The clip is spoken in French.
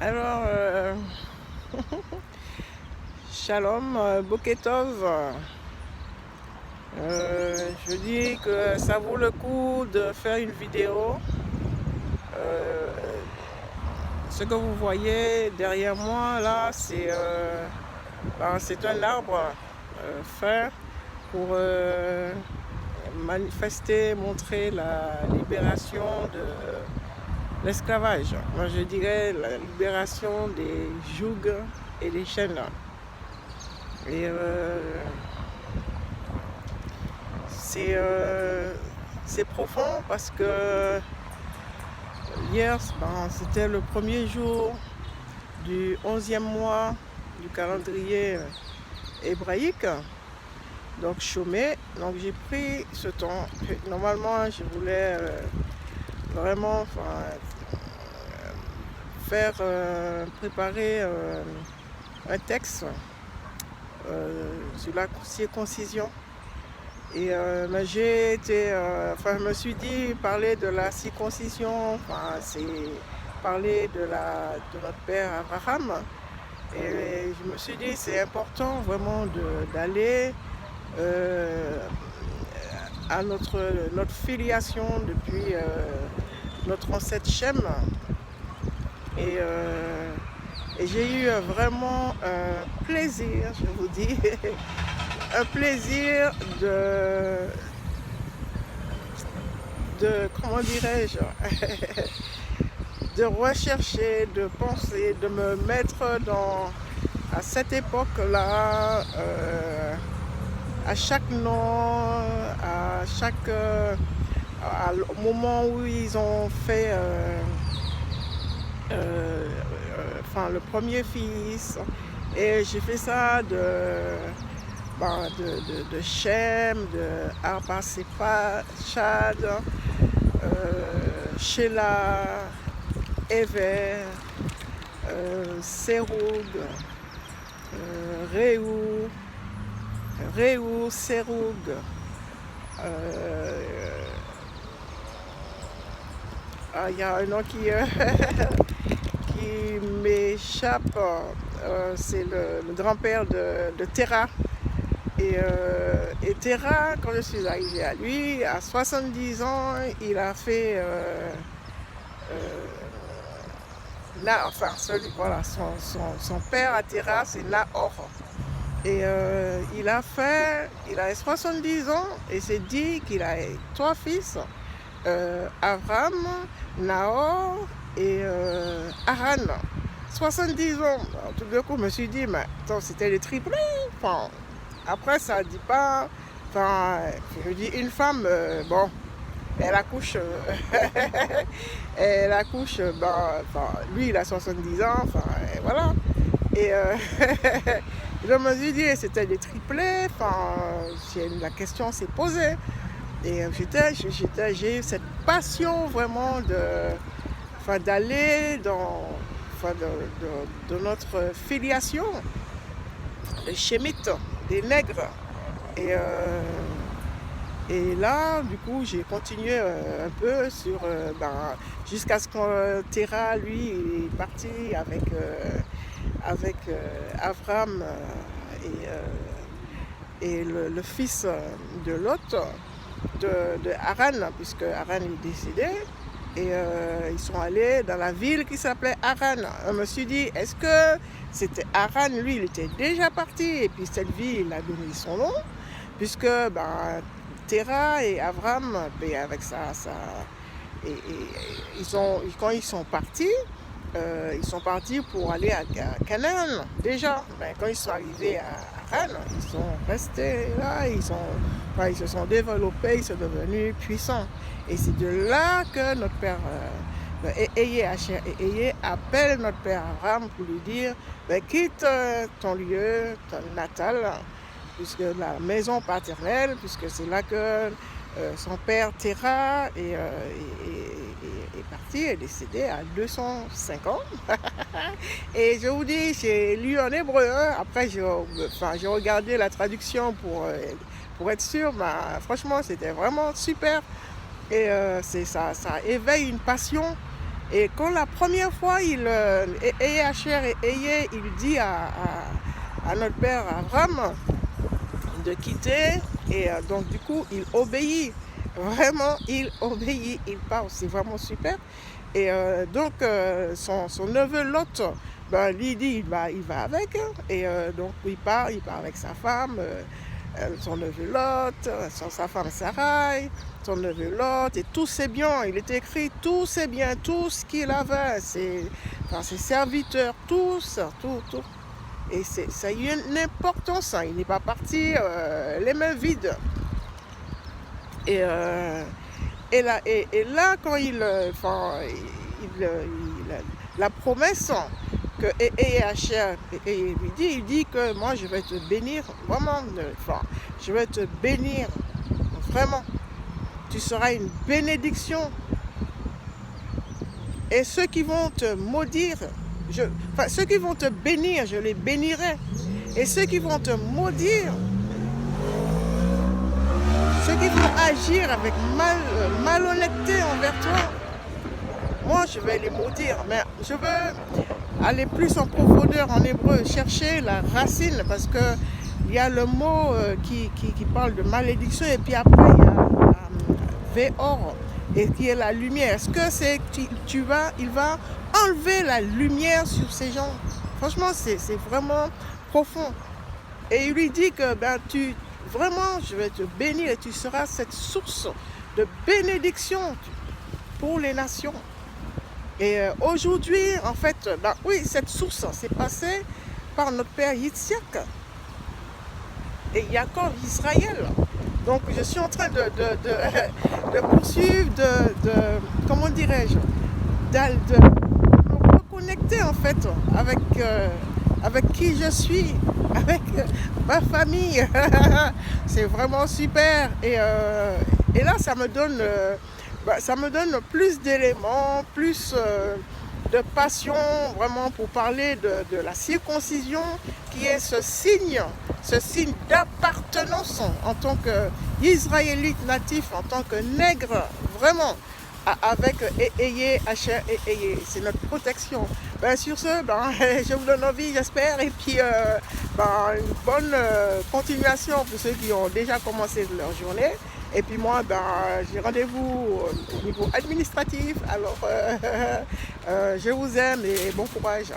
Alors, Shalom, Boketov, je dis que ça vaut le coup de faire une vidéo. Euh, Ce que vous voyez derrière moi là, c'est un arbre fin pour manifester, montrer la libération de l'esclavage. Moi je dirais la libération des jougs et des chaînes. Et c'est profond parce que hier, c'était le premier jour du 11e mois du calendrier hébraïque, donc chômé. Donc j'ai pris ce temps. Normalement, je voulais vraiment préparer un texte sur la circoncision. Et je me suis dit, parler de la circoncision, c'est parler de notre père Abraham. Et je me suis dit, c'est important vraiment d'aller à notre filiation depuis notre ancêtre Shem. Et j'ai eu vraiment un plaisir, je vous dis, un plaisir comment dirais-je, de rechercher, de penser, de me mettre à cette époque-là, à chaque nom, au moment où ils ont fait le premier fils. Et j'ai fait ça de Shem, de Arpachshad, Shelah, Ever, Serug, Réou, Serug, il y a un nom qui m'échappe, c'est le grand-père de Terah. Et Terah, quand je suis arrivée à lui, à 70 ans, il a fait son père à Terah, c'est Nahor. Et il a 70 ans et s'est dit qu'il a 3 fils, Avram, Nahor et Haran. 70 ans. Alors, tout d'un coup, je me suis dit, mais attends, c'était les triplés. Après, ça ne dit pas. Je dis, une femme, elle accouche. Elle accouche, lui, il a 70 ans, et voilà. Et je me suis dit, c'était des triplés. La question s'est posée. Et j'ai eu cette passion vraiment d'aller dans notre filiation, les Chémites, les nègres. Et là, du coup, j'ai continué un peu jusqu'à ce que Terah, lui, est parti avec Avram et le fils de Lot, de Haran, puisque Haran est décédé. Et ils sont allés dans la ville qui s'appelait Haran. Je me suis dit, est-ce que c'était Haran, lui, il était déjà parti, et puis cette ville, il a donné son nom, puisque Terah et Avram, avec quand ils sont partis pour aller à Canaan déjà. Quand ils sont arrivés à Haran, ils sont restés là, ils se sont développés, ils sont devenus puissants. Et c'est de là que notre père Ayé appelle notre père Abraham pour lui dire, quitte ton lieu, ton natal, puisque la maison paternelle, puisque c'est là que son père Terah est parti, est décédé à 205 ans. Et je vous dis, j'ai lu en hébreu, après j'ai regardé la traduction pour être sûr, franchement c'était vraiment super. Et ça éveille une passion Et quand la première fois, il dit à notre père Abraham de quitter, et donc du coup, il obéit. Vraiment, il obéit, il part, c'est vraiment super. Et donc, son neveu Lot, ben, lui dit, il va avec, hein. Et donc, il part avec sa femme, son neveu Lot, sa femme Sarai, son neveu Lot, et tous ses biens. Il est écrit tous ses biens, tout ce qu'il avait, ses serviteurs, tous, tout. Et ça a eu une importance, hein. Il n'est pas parti les mains vides. Et là, quand la promesse que EHR lui dit, il dit que moi je vais te bénir, vraiment, je vais te bénir, vraiment. Tu seras une bénédiction. Et ceux qui vont te maudire, ceux qui vont te bénir, je les bénirai. Et ceux qui vont te maudire, ceux qui vont agir avec malhonnêteté envers toi, moi je vais les maudire. Mais je veux aller plus en profondeur en hébreu, chercher la racine, parce que il y a le mot qui parle de malédiction, et puis après il y a Veor, et qui est la lumière. Est-ce que c'est il va enlever la lumière sur ces gens? Franchement, c'est vraiment profond. Et il lui dit que vraiment, je vais te bénir et tu seras cette source de bénédiction pour les nations. Et aujourd'hui, en fait, oui, cette source s'est passée par notre père Yitzhak et Jacob, Israël. Donc, je suis en train de poursuivre, comment dirais-je, de me reconnecter en fait avec qui je suis, avec ma famille. C'est vraiment super. Et là, ça me donne plus d'éléments, plus de passion, vraiment, pour parler de la circoncision, qui est ce signe d'appartenance en tant qu'Israélite natif, en tant que nègre, vraiment, avec Asher. C'est notre protection. Sur ce, je vous donne envie, j'espère, et puis une bonne continuation pour ceux qui ont déjà commencé leur journée. Et puis moi, j'ai rendez-vous au niveau administratif. Alors, je vous aime et bon courage.